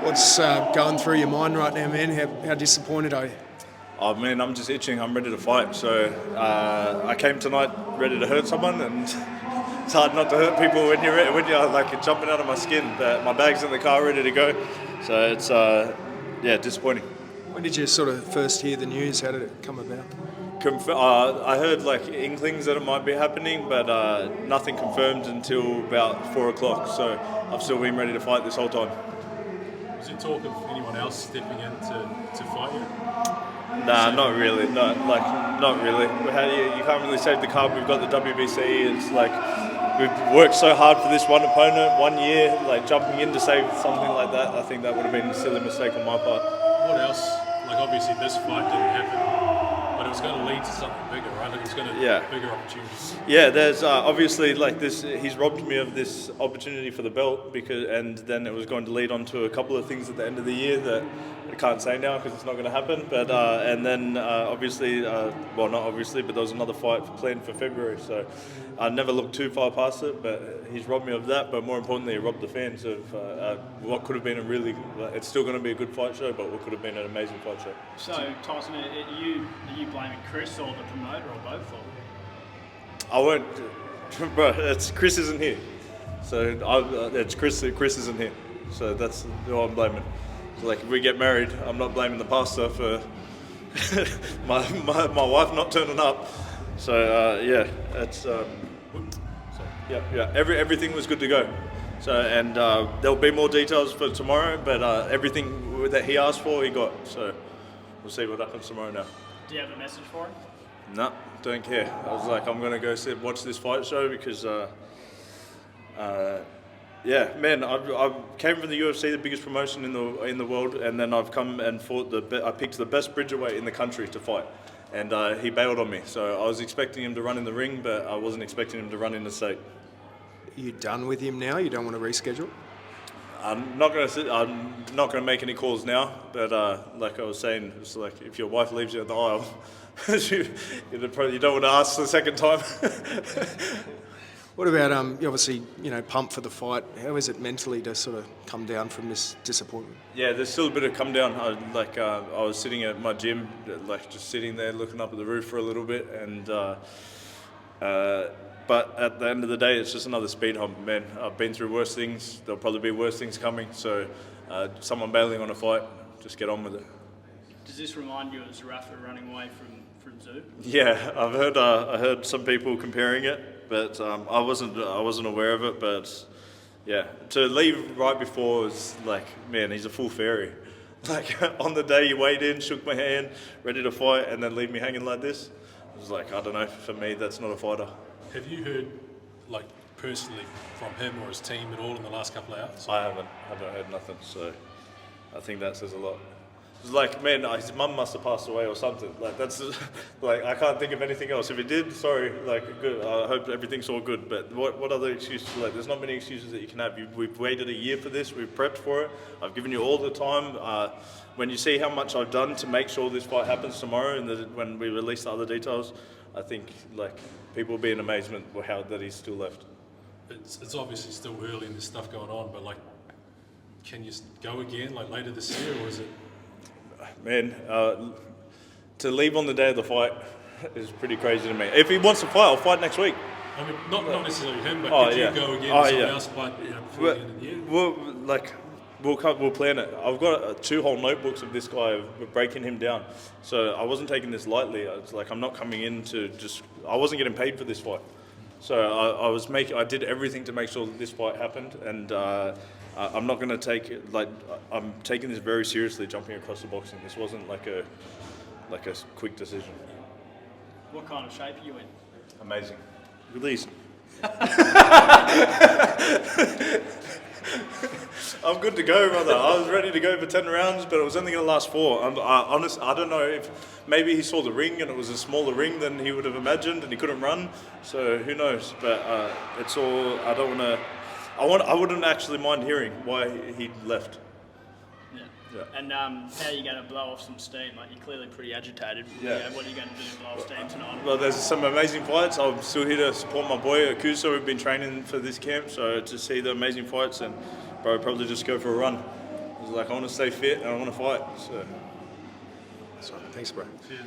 What's going through your mind right now, man? How disappointed are you? Oh man, I'm just itching. I'm ready to fight. So I came tonight ready to hurt someone, and it's hard not to hurt people when you're like jumping out of my skin. But my bag's in the car, ready to go. So it's disappointing. When did you sort of first hear the news? How did it come about? I heard like inklings that it might be happening, but nothing confirmed until about 4 o'clock. So I've still been ready to fight this whole time. Was there talk of anyone else stepping in to fight you? Nah, not really. No, not really. You can't really save the card. We've got the WBC. It's like we've worked so hard for this one opponent, 1 year. Like jumping in to save something like that, I think that would have been a silly mistake on my part. What else? Like obviously this fight didn't happen, but it was going to lead to something bigger, right? Like it was going to bigger opportunities. Yeah, there's obviously like this. He's robbed me of this opportunity for the belt and then it was going to lead on to a couple of things at the end of the year that I can't say now because it's not going to happen. But and then obviously, well, not obviously, but there was another fight planned for February. So I never looked too far past it. But he's robbed me of that. But more importantly, he robbed the fans of what could have been a really. It's still going to be a good fight show, but what could have been an amazing fight show. So Tyson, are you blaming Chris or the promoter or both? I won't, bro. It's Chris isn't here, so it's Chris. Chris isn't here, so that's who I'm blaming. So like, if we get married, I'm not blaming the pastor for my wife not turning up. So it's everything was good to go. So and there'll be more details for tomorrow, but everything that he asked for, he got. So we'll see what happens tomorrow now. Do you have a message for him? No, don't care. I was like, I'm gonna go watch this fight show because, man, I came from the UFC, the biggest promotion in the world, and then I've come and fought I picked the best bridgerweight in the country to fight, and he bailed on me. So I was expecting him to run in the ring, but I wasn't expecting him to run in the state. Are you done with him now? You don't want to reschedule? I'm not gonna make any calls now, but like I was saying, it's like if your wife leaves you at the aisle, you don't want to ask the second time. What about you obviously pumped for the fight? How is it mentally to sort of come down from this disappointment? Yeah, there's still a bit of come down. I was sitting at my gym, like just sitting there looking up at the roof for a little bit, and but at the end of the day, it's just another speed hump, man. I've been through worse things. There'll probably be worse things coming. So, someone bailing on a fight, just get on with it. Does this remind you of Zerafa running away from Zoo? Yeah, I heard some people comparing it, but I wasn't aware of it. But yeah, to leave right before was like, man, he's a full fairy. Like on the day he weighed in, shook my hand, ready to fight, and then leave me hanging like this. It was like, I don't know. For me, that's not a fighter. Have you heard, like personally, from him or his team at all in the last couple of hours? I haven't heard nothing. So I think that says a lot. It's like, man, his mum must have passed away or something. Like that's like I can't think of anything else. If it did, sorry. Like, good. I hope everything's all good. But what other excuses? Like, there's not many excuses that you can have. We've waited a year for this. We've prepped for it. I've given you all the time. When you see how much I've done to make sure this fight happens tomorrow, and when we release the other details, I think like people will be in amazement that he's still left. It's obviously still early and there's stuff going on, but like, can you go again like later this year, or is it? Man, to leave on the day of the fight is pretty crazy to me. If he wants to fight, I'll fight next week. I mean, not necessarily him, but could you go again with someone else fight before the end of the year? We'll plan it. I've got 2 whole notebooks of this guy breaking him down. So I wasn't taking this lightly. It's like I'm not coming in to I wasn't getting paid for this fight. So I did everything to make sure that this fight happened, and I'm not going to take it, I'm taking this very seriously, jumping across the boxing. This wasn't like a quick decision. What kind of shape are you in? Amazing. Look at these. I'm good to go, brother. I was ready to go for 10 rounds, but it was only going to last 4. I don't know if maybe he saw the ring and it was a smaller ring than he would have imagined, and he couldn't run. So who knows? But it's all. I wouldn't actually mind hearing why he left. Yeah. And how are you going to blow off some steam? Like, you're clearly pretty agitated. Yeah. What are you going to do to blow off steam tonight? Well, there's some amazing fights. I'm still here to support my boy Akusa. We've been training for this camp, so to see the amazing fights, and probably just go for a run. I was like, I want to stay fit and I want to fight. So. So, thanks, bro. Cheers,